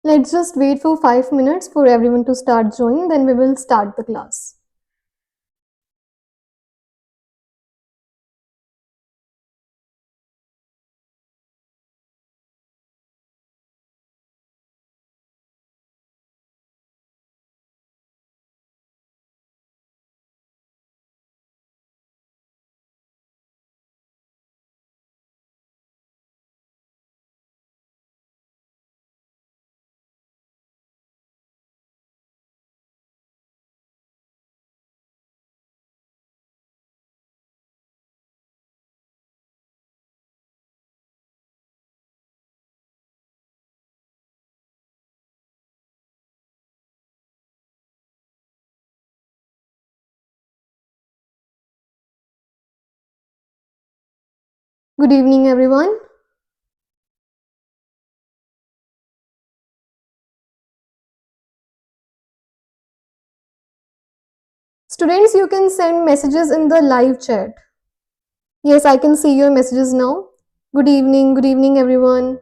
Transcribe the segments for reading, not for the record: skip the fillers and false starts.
Let's just wait for 5 minutes for everyone to start joining, then we will start the class. Good evening, everyone. Students, you can send messages in the live chat. Yes, I can see your messages now. Good evening, everyone.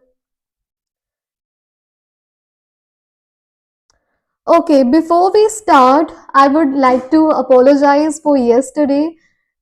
Okay, before we start, I would like to apologize for yesterday.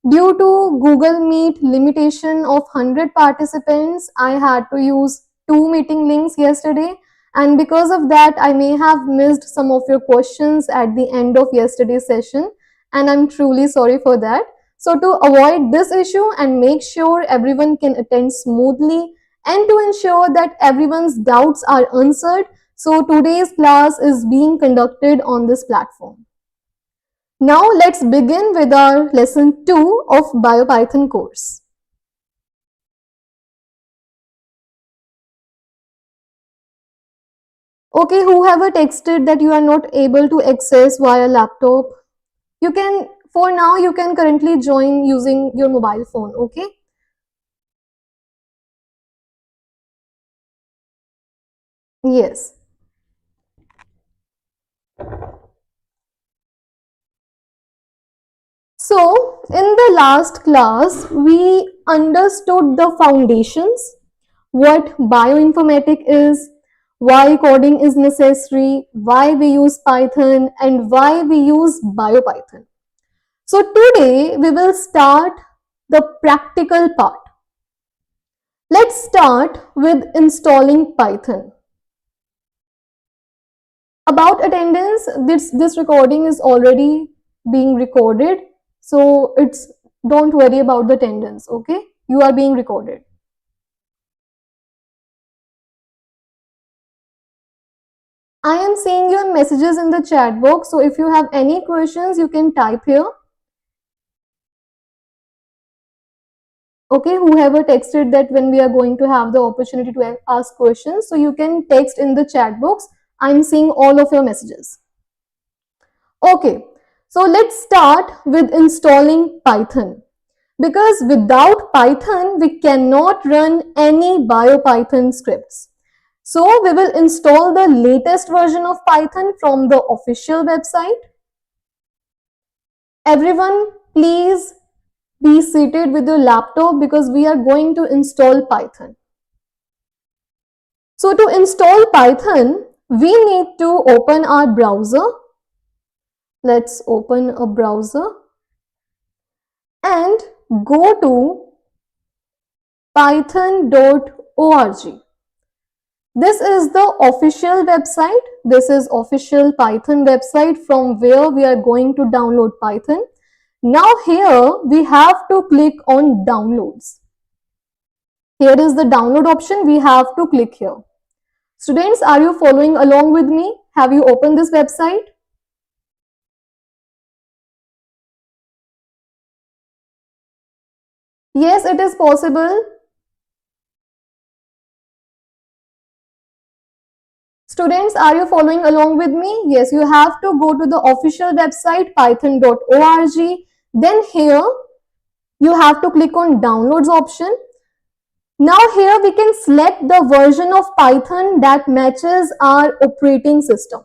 Due to Google Meet limitation of 100 participants, I had to use 2 meeting links yesterday, and because of that, I may have missed some of your questions at the end of yesterday's session, and I'm truly sorry for that. So to avoid this issue and make sure everyone can attend smoothly and to ensure that everyone's doubts are answered, so today's class is being conducted on this platform. Now let's begin with our lesson 2 of Biopython course. Okay, whoever texted that you are not able to access via laptop, you can, for now, you can currently join using your mobile phone, okay? Yes. So, in the last class, we understood the foundations, what bioinformatics is, why coding is necessary, why we use Python, and why we use Biopython. So today we will start the practical part. Let's start with installing Python. About attendance, this recording is already being recorded, so don't worry about the attendance, okay? You are being recorded. I am seeing your messages in the chat box, so if you have any questions, you can type here. Okay, whoever texted that when we are going to have the opportunity to ask questions, so you can text in the chat box. I'm seeing all of your messages. Okay, so let's start with installing Python. Because without Python, we cannot run any BioPython scripts. So we will install the latest version of Python from the official website. Everyone, please be seated with your laptop because we are going to install Python. So to install Python, we need to open our browser. Let's open a browser and go to python.org. This is the official website. This is official Python website from where we are going to download Python. Now here we have to click on downloads. Here is the download option. We have to click here. Students, are you following along with me? Have you opened this website? Yes, it is possible. Students, are you following along with me? Yes, you have to go to the official website python.org. Then here you have to click on downloads option. Now here we can select the version of Python that matches our operating system.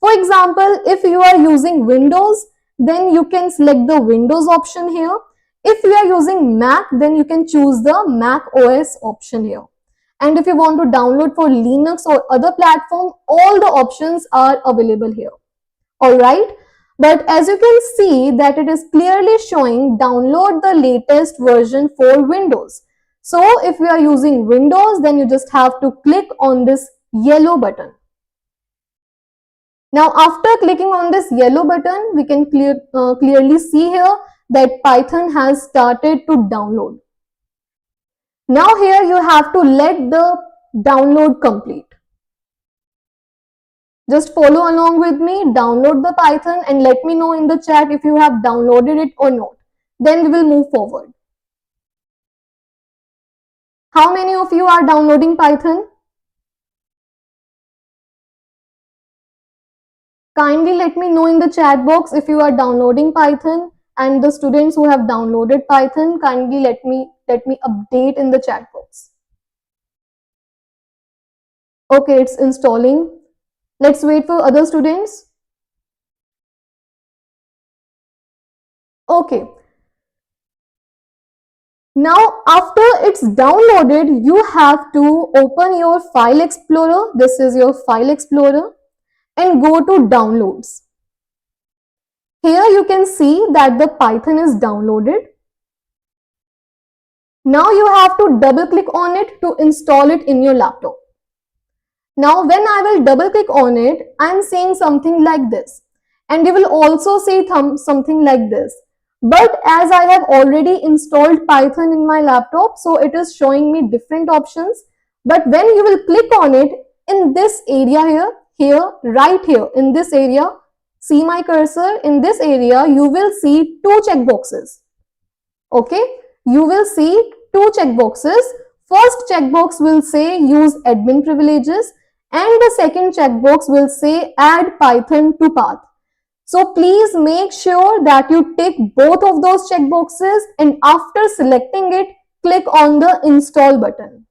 For example, if you are using Windows, then you can select the Windows option here. If you are using Mac, then you can choose the Mac OS option here. And if you want to download for Linux or other platform, all the options are available here. All right. But as you can see that it is clearly showing download the latest version for Windows. So if you are using Windows, then you just have to click on this yellow button. Now after clicking on this yellow button, we can clearly see here that Python has started to download. Now here you have to let the download complete. Just follow along with me, download the Python and let me know in the chat if you have downloaded it or not. Then we will move forward. How many of you are downloading Python? Kindly let me know in the chat box if you are downloading Python, and the students who have downloaded Python, kindly let me update in the chat box. Okay, it's installing. Let's wait for other students. Okay. Now, after it's downloaded, you have to open your file explorer. This is your file explorer, and go to downloads. Here you can see that the Python is downloaded. Now you have to double click on it to install it in your laptop. Now when I will double click on it, I am seeing something like this, and you will also see something like this. But as I have already installed Python in my laptop, so it is showing me different options. But when you will click on it in this area right here in this area, see my cursor, in this area you will see two checkboxes. Okay, you will see two checkboxes. First checkbox will say use admin privileges, and the second checkbox will say add Python to path. So please make sure that you tick both of those checkboxes, and after selecting it, click on the install button.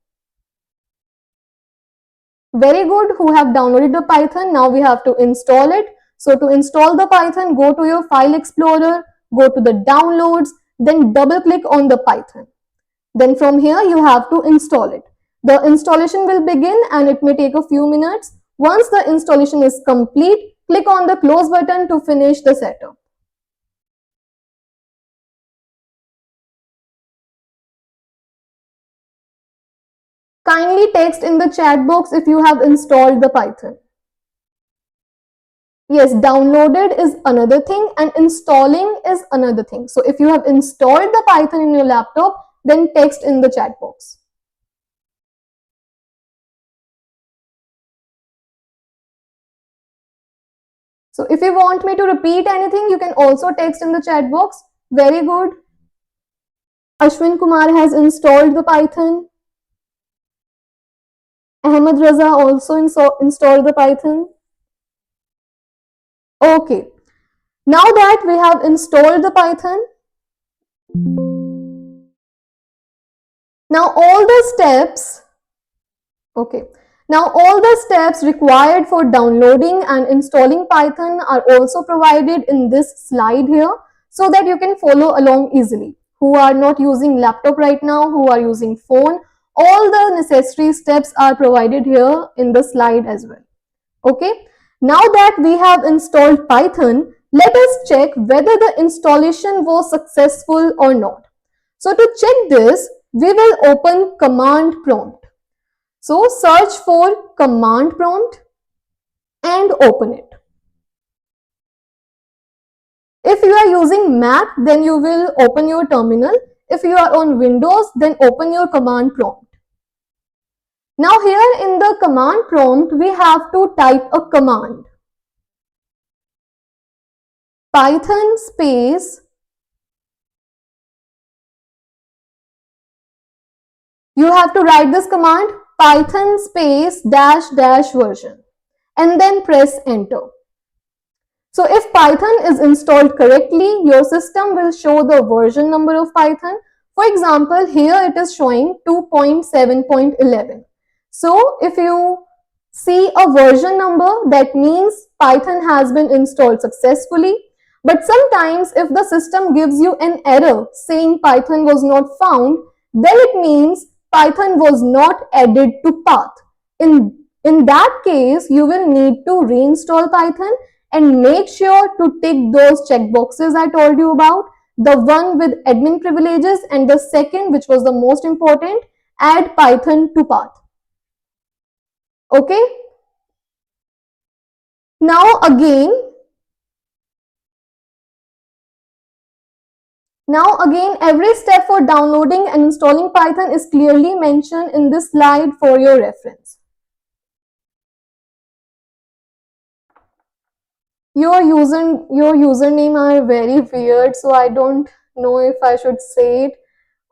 Very good, who have downloaded the Python. Now we have to install it. So to install the Python, go to your file explorer, go to the downloads, then double click on the Python. Then from here you have to install it. The installation will begin and it may take a few minutes. Once the installation is complete, click on the close button to finish the setup. Kindly text in the chat box if you have installed the Python. Yes, downloaded is another thing and installing is another thing. So if you have installed the Python in your laptop, then text in the chat box. So if you want me to repeat anything, you can also text in the chat box. Very good. Ashwin Kumar has installed the Python. Ahmed Raza also installed the Python. Okay. Now that we have installed the Python, now all the steps required for downloading and installing Python are also provided in this slide here, so that you can follow along easily. Who are not using laptop right now, who are using phone, all the necessary steps are provided here in the slide as well. Okay. Now that we have installed Python, let us check whether the installation was successful or not. So to check this, we will open command prompt. So search for command prompt and open it. If you are using Mac, then you will open your terminal. If you are on Windows, then open your command prompt. Now here in the command prompt, we have to type a command. Python space you have to write this command, Python space dash dash version, and then press enter. So if Python is installed correctly, your system will show the version number of Python. For example, here it is showing 2.7.11. So if you see a version number, that means Python has been installed successfully. But sometimes if the system gives you an error saying Python was not found, then it means Python was not added to path. In that case, you will need to reinstall Python and make sure to tick those checkboxes I told you about. The one with admin privileges and the second, which was the most important, add Python to path. Okay? Now again, every step for downloading and installing Python is clearly mentioned in this slide for your reference. Your username are very weird, so I don't know if I should say it.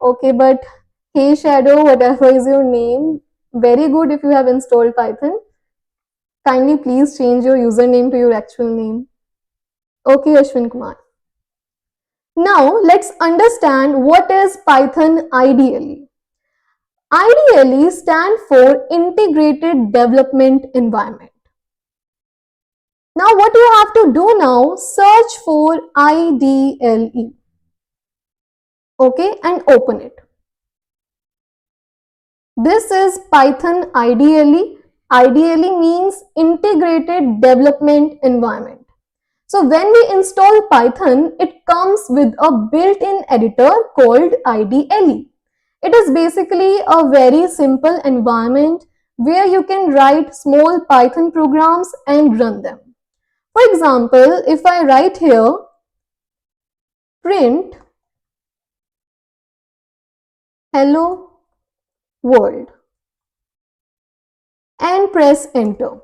Okay, but hey Shadow, whatever is your name, very good if you have installed Python. Kindly please change your username to your actual name. Okay, Ashwin Kumar. Now let's understand what is Python ideally. Ideally stand for Integrated Development Environment. Now what you have to do now, search for IDLE. Okay, and open it. This is Python IDLE. IDLE means Integrated Development Environment. So when we install Python, it comes with a built-in editor called IDLE. It is basically a very simple environment where you can write small Python programs and run them. For example, if I write here print hello world and press enter.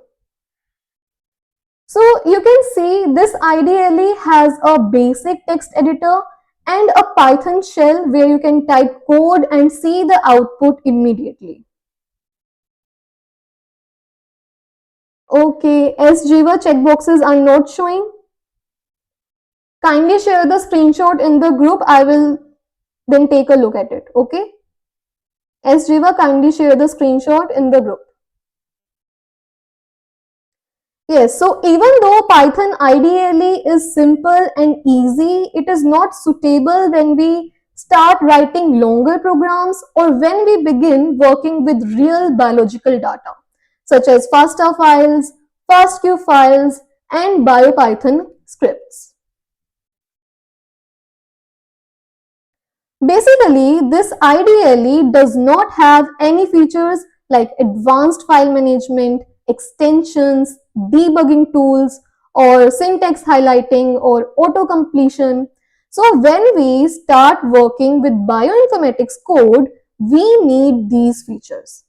So you can see this IDLE has a basic text editor and a Python shell where you can type code and see the output immediately. Okay, SGVA checkboxes are not showing. Kindly share the screenshot in the group. I will then take a look at it. Okay. SGVA, kindly share the screenshot in the group. Yes, so even though Python IDLE is simple and easy, it is not suitable when we start writing longer programs or when we begin working with real biological data, such as FASTA files, FASTQ files, and Biopython scripts. Basically, this IDLE does not have any features like advanced file management, extensions, debugging tools, or syntax highlighting or auto-completion. So when we start working with bioinformatics code, we need these features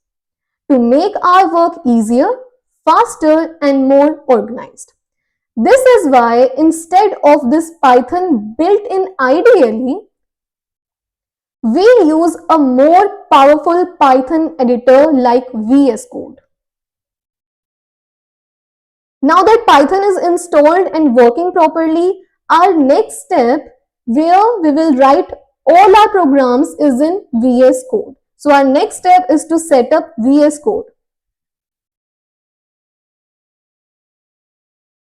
to make our work easier, faster, and more organized. This is why instead of this Python built-in IDLE, we use a more powerful Python editor like VS Code. Now that Python is installed and working properly, our next step where we will write all our programs is in VS Code. So our next step is to set up VS Code.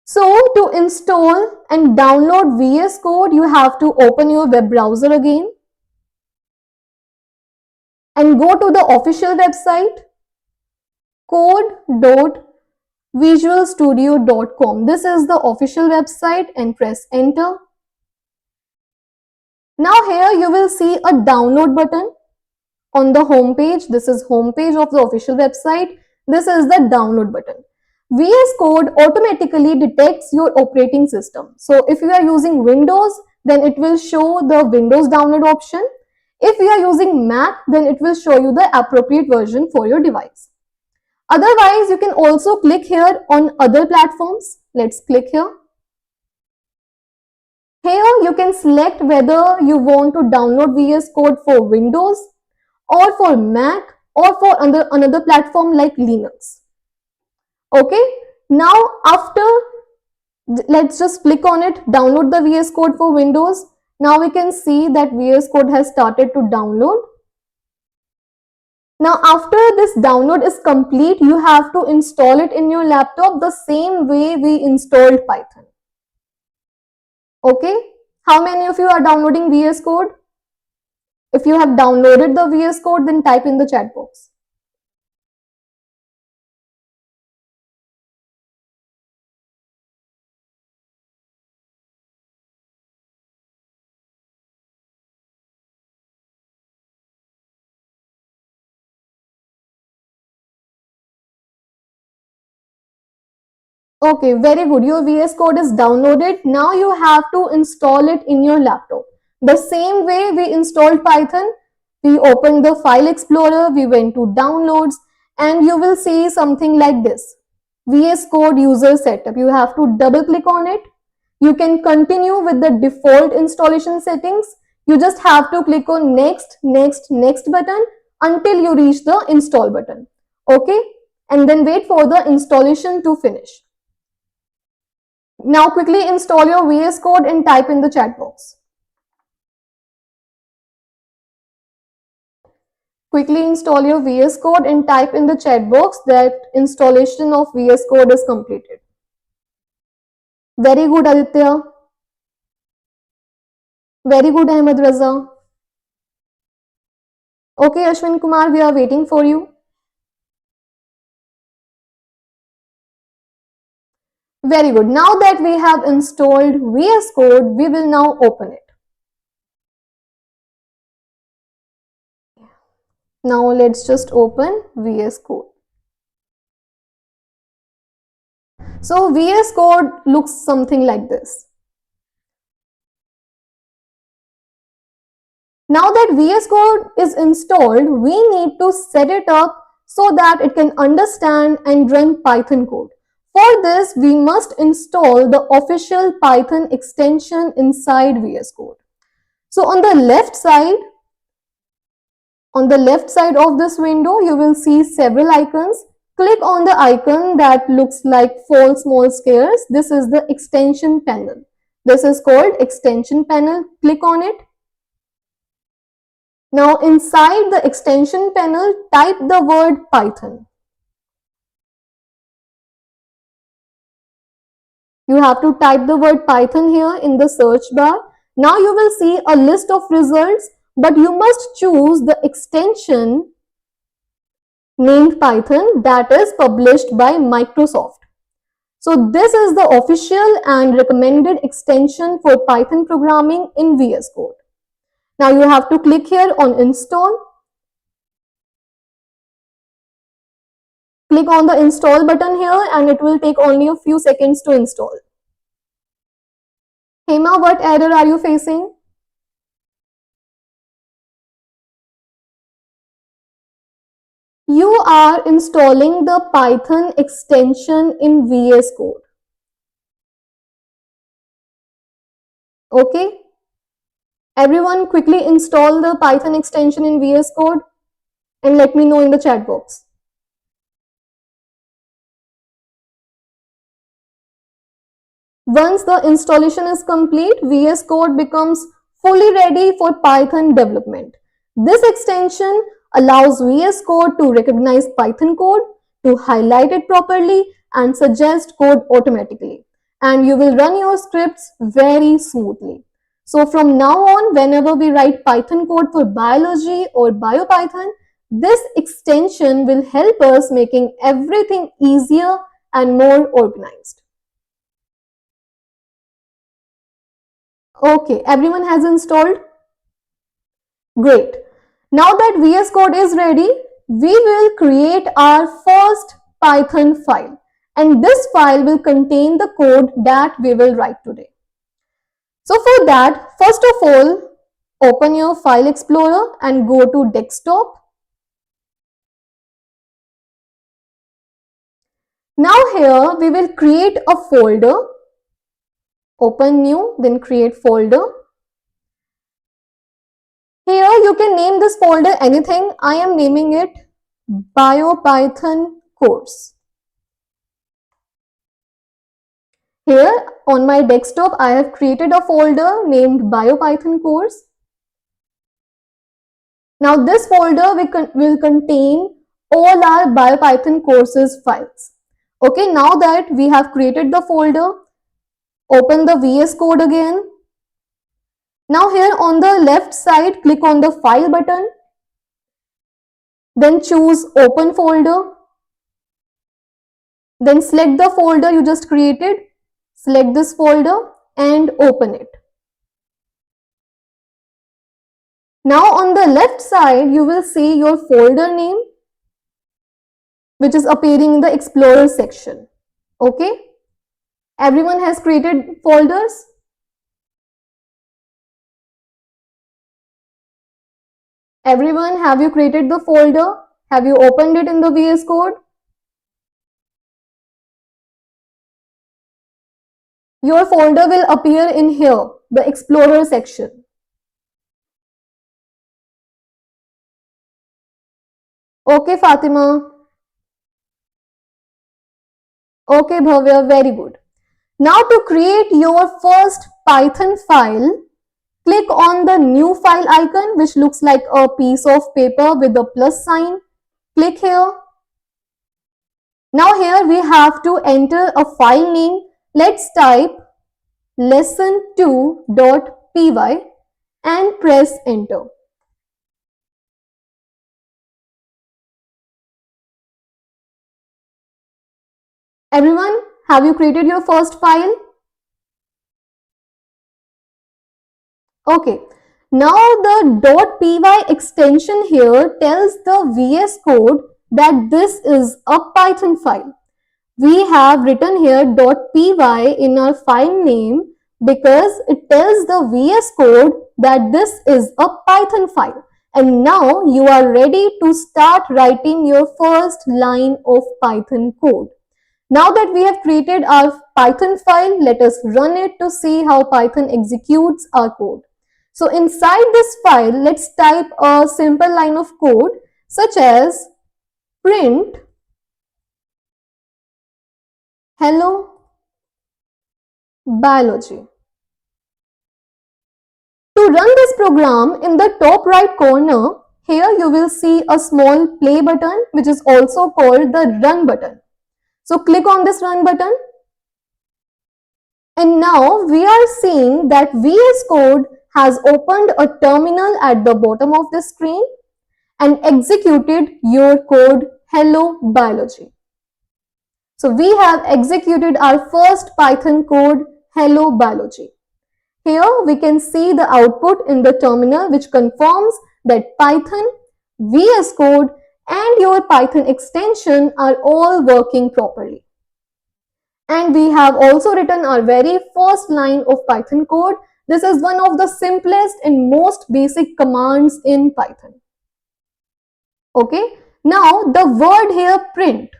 So to install and download VS Code, you have to open your web browser again and go to the official website code.visualstudio.com. This is the official website and press enter. Now here you will see a download button on the home page. This is home page of the official website. This is the download button. VS Code automatically detects your operating system. So if you are using Windows, then it will show the Windows download option. If you are using Mac, then it will show you the appropriate version for your device. Otherwise, you can also click here on other platforms. Let's click here. Here you can select whether you want to download VS Code for Windows or for Mac or for another platform like Linux. Okay, now after, let's just click on it, download the VS Code for Windows. Now we can see that VS Code has started to download. Now after this download is complete, you have to install it in your laptop the same way we installed Python. Okay, how many of you are downloading VS Code? If you have downloaded the VS Code, then type in the chat box. Okay, very good. Your VS Code is downloaded. Now you have to install it in your laptop. The same way we installed Python, we opened the file explorer, we went to downloads, and you will see something like this. VS Code user setup. You have to double click on it. You can continue with the default installation settings. You just have to click on next, next, next button until you reach the install button. Okay, and then wait for the installation to finish. Now quickly install your VS Code and type in the chat box. Quickly install your VS Code and type in the chat box that installation of VS Code is completed. Very good, Aditya. Very good, Ahmed Raza. Okay, Ashwin Kumar, we are waiting for you. Very good. Now that we have installed VS Code, we will now open it. Now let's just open VS Code. So VS Code looks something like this. Now that VS Code is installed, we need to set it up so that it can understand and run Python code. For this, we must install the official Python extension inside VS Code. So on the left side of this window, you will see several icons. Click on the icon that looks like 4 small squares. This is the extension panel. This is called extension panel. Click on it. Now inside the extension panel, type the word Python. You have to type the word Python here in the search bar. Now you will see a list of results, but you must choose the extension named Python that is published by Microsoft. So this is the official and recommended extension for Python programming in VS Code. Now you have to click here on install. Click on the install button here and it will take only a few seconds to install. Hema, what error are you facing? You are installing the Python extension in VS Code. Okay? Everyone quickly install the Python extension in VS Code and let me know in the chat box. Once the installation is complete, VS Code becomes fully ready for Python development. This extension allows VS Code to recognize Python code, to highlight it properly and suggest code automatically. And you will run your scripts very smoothly. So from now on, whenever we write Python code for biology or Biopython, this extension will help us making everything easier and more organized. Okay, everyone has installed? Great. Now that VS Code is ready, we will create our first Python file. And this file will contain the code that we will write today. So for that, first of all, open your file explorer and go to desktop. Now here we will create a folder. Open new, then create folder. Here you can name this folder anything. I am naming it Biopython Course. Here on my desktop, I have created a folder named Biopython Course. Now this folder will contain all our Biopython courses files. Okay, now that we have created the folder, open the VS Code again. Now here on the left side, click on the File button, then choose Open Folder, then select the folder you just created, select this folder and open it. Now on the left side, you will see your folder name, which is appearing in the Explorer section. Okay? Everyone has created folders? Everyone, have you created the folder? Have you opened it in the VS Code? Your folder will appear in here, the Explorer section. Okay, Fatima. Okay, Bhavya, very good. Now to create your first Python file, click on the new file icon, which looks like a piece of paper with a plus sign. Click here. Now here we have to enter a file name. Let's type lesson2.py and press enter. Everyone, have you created your first file? Okay. Now the .py extension here tells the VS Code that this is a Python file. We have written here .py in our file name because it tells the VS Code that this is a Python file. And now you are ready to start writing your first line of Python code. Now that we have created our Python file, let us run it to see how Python executes our code. So inside this file, let's type a simple line of code such as print hello biology. To run this program, in the top right corner, here you will see a small play button, which is also called the run button. So click on this run button. And now we are seeing that VS Code has opened a terminal at the bottom of the screen and executed your code hello biology. So we have executed our first Python code hello biology. Here we can see the output in the terminal, which confirms that Python, VS Code and your Python extension are all working properly. And we have also written our very first line of Python code. This is one of the simplest and most basic commands in Python. Okay, now the word here print.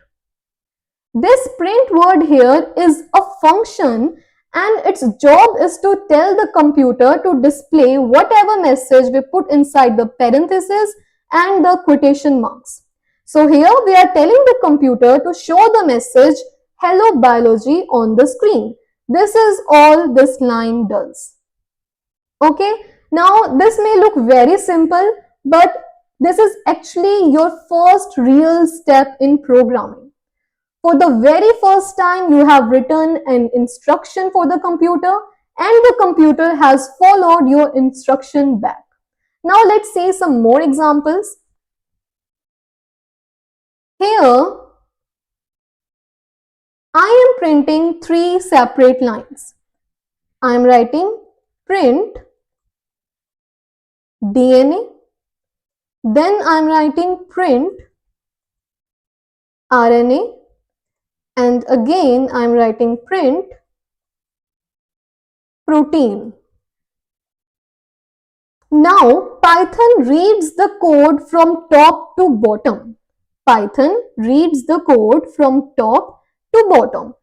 This print word here is a function and its job is to tell the computer to display whatever message we put inside the parentheses and the quotation marks. So here we are telling the computer to show the message hello biology on the screen. This is all this line does. Okay, now this may look very simple, but this is actually your first real step in programming. For the very first time, you have written an instruction for the computer and the computer has followed your instruction back. Now let's see some more examples. Here, I am printing 3 separate lines. I am writing print DNA, then I am writing print RNA, and again I am writing print protein. Now Python reads the code from top to bottom. Python reads the code from top to bottom,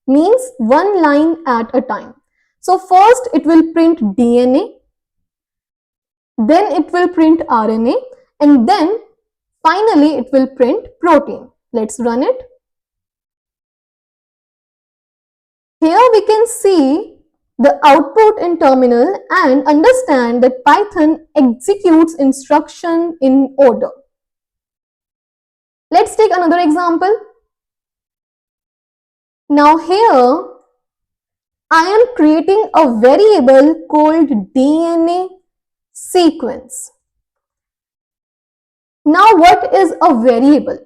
means one line at a time. So first it will print DNA, then it will print RNA, and then finally it will print protein. Let's run it. Here we can see the output in terminal and understand that Python executes instruction in order. Let's take another example. Now here I am creating a variable called DNA sequence. Now, what is a variable?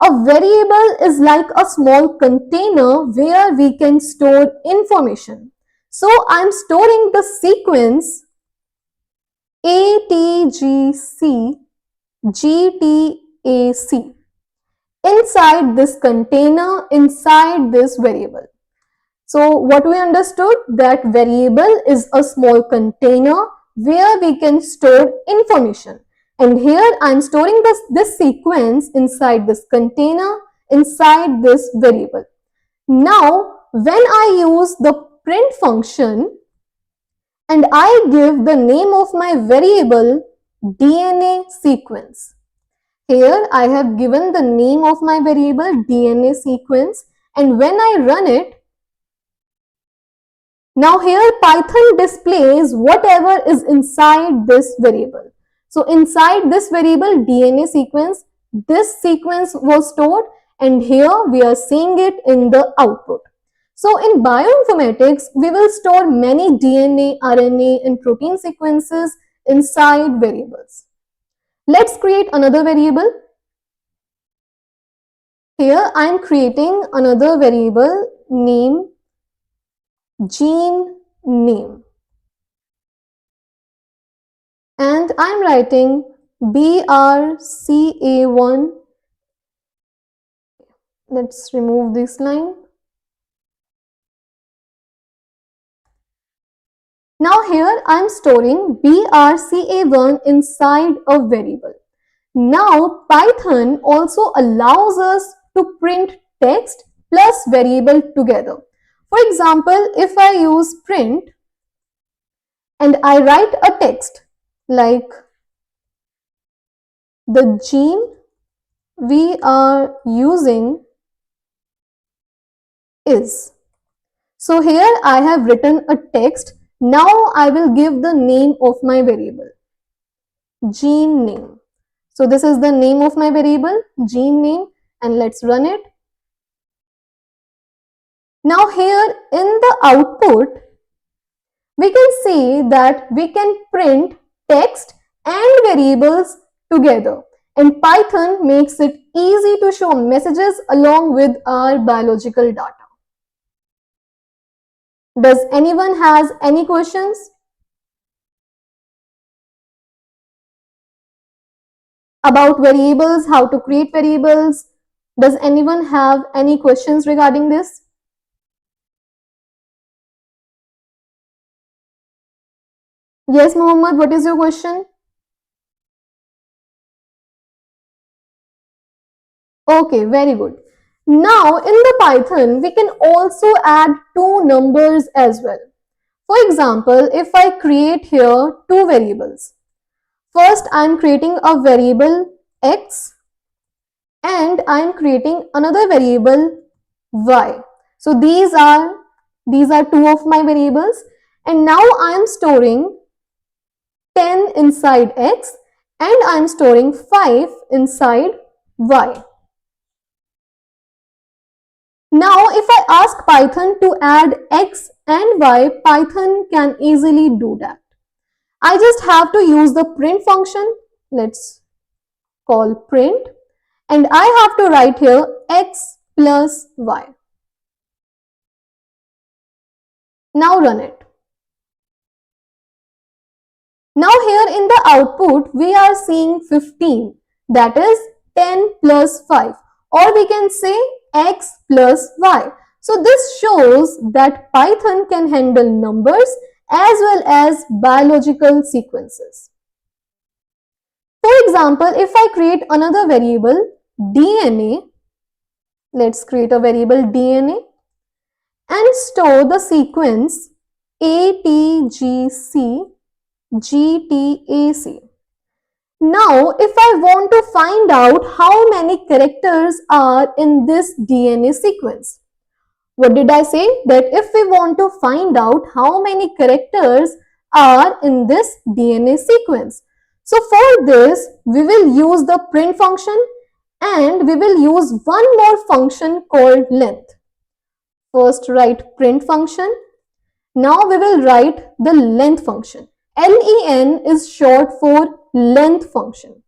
A variable is like a small container where we can store information. So, I am storing the sequence ATGC GTAC inside this container, inside this variable. So what we understood, that variable is a small container where we can store information. And here I am storing this sequence inside this container, inside this variable. Now, when I use the print function and I give the name of my variable DNA sequence. Here I have given the name of my variable DNA sequence, and when I run it, now here Python displays whatever is inside this variable. So inside this variable DNA sequence, this sequence was stored, and here we are seeing it in the output. So in bioinformatics, we will store many DNA, RNA and protein sequences inside variables. Let's create another variable. Here I am creating another variable name gene name, and I am writing BRCA1. Let's remove this line. Now here I am storing BRCA1 inside a variable. Now Python also allows us to print text plus variable together. For example, if I use print and I write a text like the gene we are using is. So here I have written a text. Now I will give the name of my variable, gene name. So this is the name of my variable, gene name, and let's run it. Now here in the output, we can see that we can print text and variables together, and Python makes it easy to show messages along with our biological data. Does anyone has any questions about variables, how to create variables? Does anyone have any questions regarding this? Yes, Mohammed, what is your question? Okay, very good. Now in the Python, we can also add two numbers as well. For example, if I create here two variables. First, I am creating a variable x and I am creating another variable y. So these are two of my variables, and now I am storing 10 inside x and I am storing 5 inside y. Now if I ask Python to add x and y, Python can easily do that. I just have to use the print function. Let's call print, and I have to write here x plus y. Now run it. Now here in the output, we are seeing 15, that is 10 plus 5, or we can say x plus y. So this shows that Python can handle numbers as well as biological sequences. For example, if I create another variable DNA, let's create a variable DNA and store the sequence ATGC GTAC. Now, if I want to find out how many characters are in this DNA sequence, what did I say? That if we want to find out how many characters are in this DNA sequence. So for this, we will use the print function and we will use one more function called length. First write print function Now we will write the length function. len is short for length function.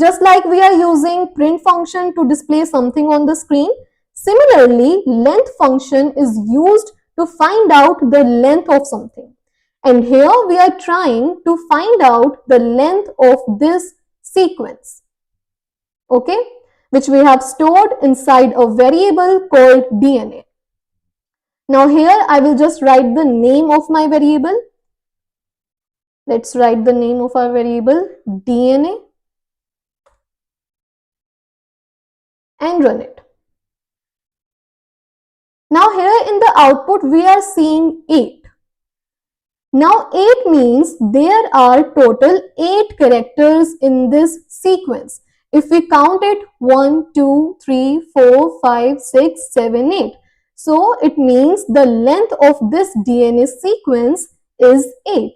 Just like we are using print function to display something on the screen, similarly, length function is used to find out the length of something. And here we are trying to find out the length of this sequence, okay, which we have stored inside a variable called DNA. Now here I will just write the name of my variable. Let's write the name of our variable DNA and run it. Now here in the output we are seeing 8. Now 8 means there are total 8 characters in this sequence. If we count it 1, 2, 3, 4, 5, 6, 7, 8. So it means the length of this DNA sequence is 8.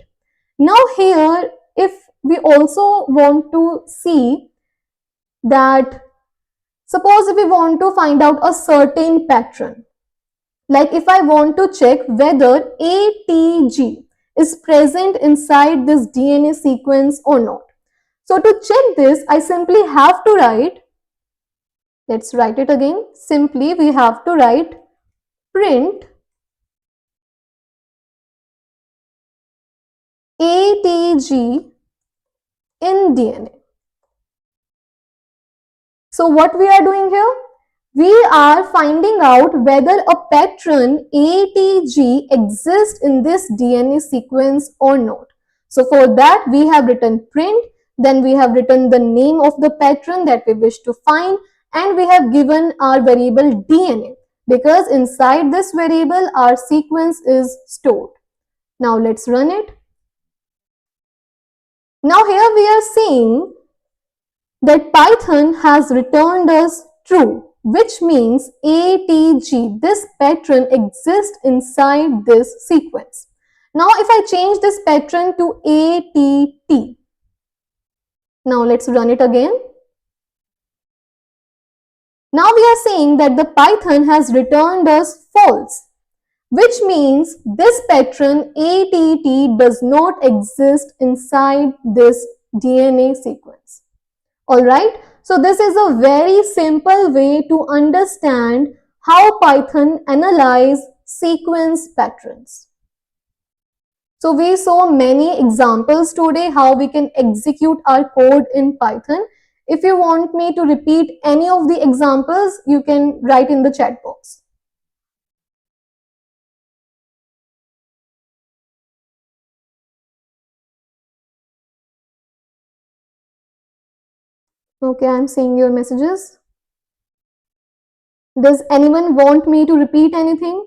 Now here if we also want to see that, suppose if we want to find out a certain pattern, like if I want to check whether ATG is present inside this DNA sequence or not. So to check this, I simply have to write, let's write it again, simply we have to write print ATG in DNA. So what we are doing here? We are finding out whether a pattern ATG exists in this DNA sequence or not. So for that we have written print, then we have written the name of the pattern that we wish to find, and we have given our variable DNA because inside this variable our sequence is stored. Now let's run it. Now here we are seeing that Python has returned us true, which means ATG, this pattern exists inside this sequence. Now if I change this pattern to ATT, now let's run it again. Now we are saying that the Python has returned us false, which means this pattern ATT does not exist inside this DNA sequence. Alright, so this is a very simple way to understand how Python analyze sequence patterns. So we saw many examples today how we can execute our code in Python. If you want me to repeat any of the examples, you can write in the chat box. Okay, I'm seeing your messages. Does anyone want me to repeat anything?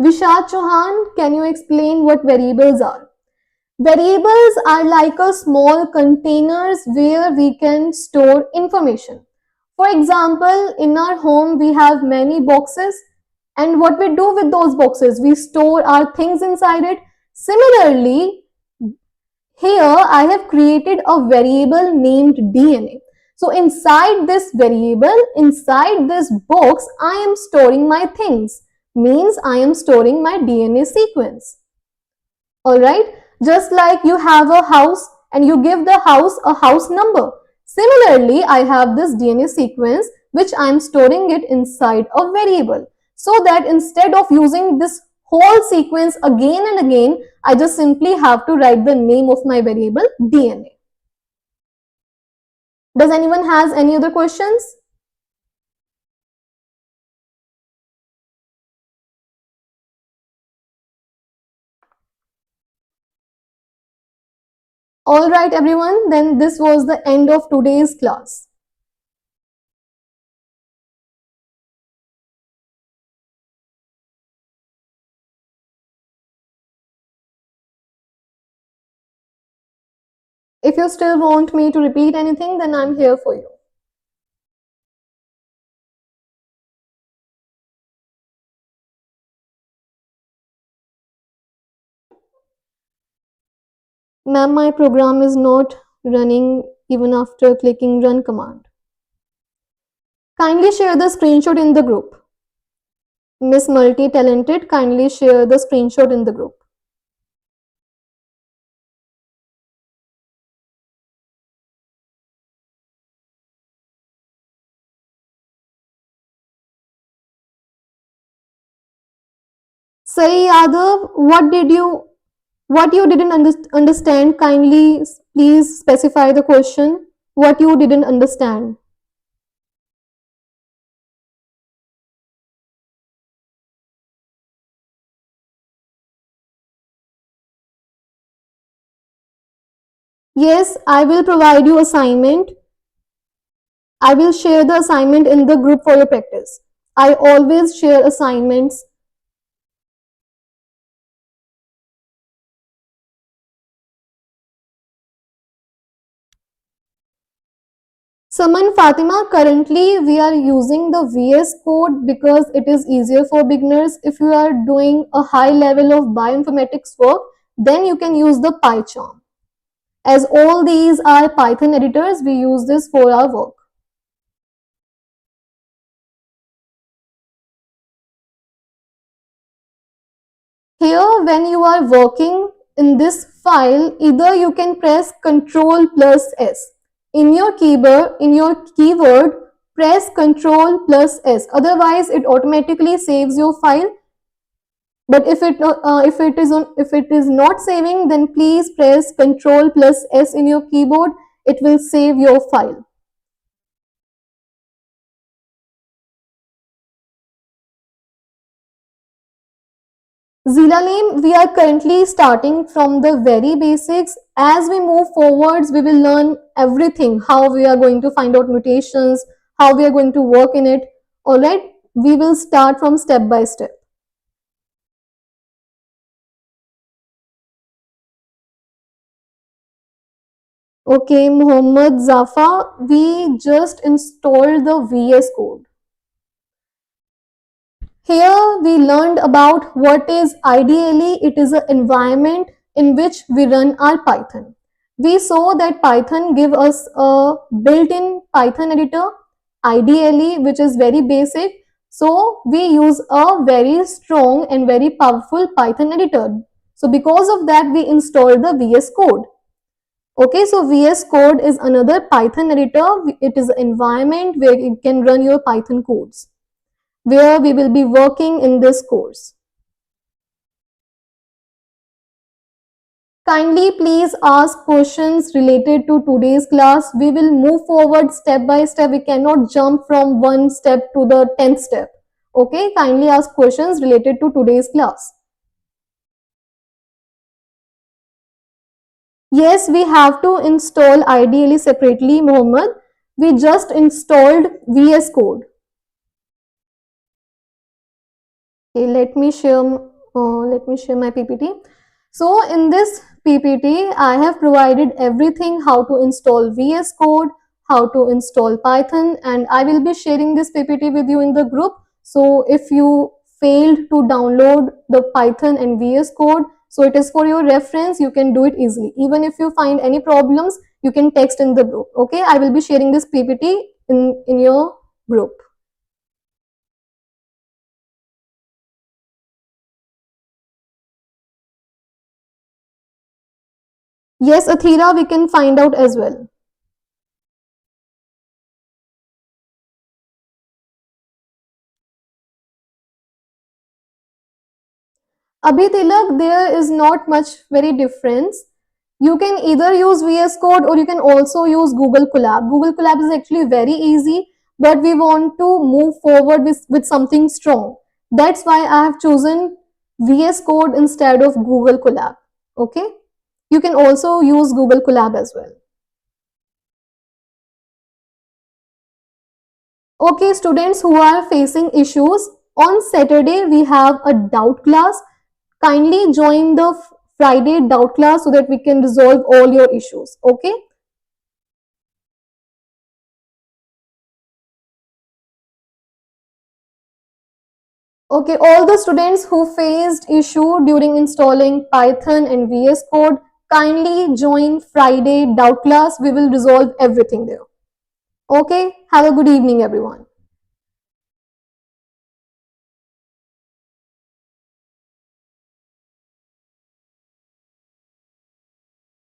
Vishal Chauhan, can you explain what variables are? Variables are like a small containers where we can store information. For example, in our home we have many boxes, and what we do with those boxes, we store our things inside it. Similarly, here I have created a variable named DNA. So inside this variable, inside this box, I am storing my things. Means I am storing my DNA sequence. Alright, just like you have a house and you give the house a house number. Similarly, I have this DNA sequence which I am storing it inside a variable. So that instead of using this whole sequence again and again, I just simply have to write the name of my variable DNA. Does anyone has any other questions? Alright everyone, then this was the end of today's class. If you still want me to repeat anything, then I'm here for you. Ma'am, my program is not running even after clicking run command. Kindly share the screenshot in the group. Miss Multi-Talented, kindly share the screenshot in the group. Sai Yadav, what you didn't understand? Kindly please specify the question. What you didn't understand? Yes, I will provide you assignment. I will share the assignment in the group for your practice. I always share assignments. Saman Fatima, currently we are using the VS Code because it is easier for beginners. If you are doing a high level of bioinformatics work, then you can use the PyCharm. As all these are Python editors, we use this for our work. Here, when you are working in this file, either you can press Ctrl plus S. In your keyword, press Ctrl plus S. Otherwise, it automatically saves your file. But if it is not saving, then please press Ctrl plus S in your keyboard. It will save your file. Zilalim, we are currently starting from the very basics. As we move forwards, we will learn everything, how we are going to find out mutations, how we are going to work in it. Alright, we will start from step by step. Okay, Muhammad Zafa, we just installed the VS Code. Here we learned about what is ideally it is an environment in which we run our Python. We saw that Python give us a built-in Python editor, ideally which is very basic. So we use a very strong and very powerful Python editor. So because of that we installed the VS Code. Okay, so VS Code is another Python editor. It is an environment where you can run your Python codes, where we will be working in this course. Kindly please ask questions related to today's class. We will move forward step by step. We cannot jump from one step to the 10th step. Okay, kindly ask questions related to today's class. Yes, we have to install ideally separately, Mohammed. We just installed VS Code. Okay, let me share my PPT. So in this PPT, I have provided everything, how to install VS Code, how to install Python, and I will be sharing this PPT with you in the group. So if you failed to download the Python and VS Code, so it is for your reference, you can do it easily. Even if you find any problems, you can text in the group. Okay, I will be sharing this PPT in your group. Yes, Athira, we can find out as well. Abhi Tilak, there is not much very difference. You can either use VS Code or you can also use Google Colab. Google Colab is actually very easy, but we want to move forward with something strong. That's why I have chosen VS Code instead of Google Colab. Okay? You can also use Google Colab as well. Okay, students who are facing issues, on Saturday we have a doubt class. Kindly join the Friday doubt class so that we can resolve all your issues. Okay. Okay, all the students who faced issue during installing Python and VS Code, kindly join Friday doubt class. We will resolve everything there. Okay, have a good evening, everyone.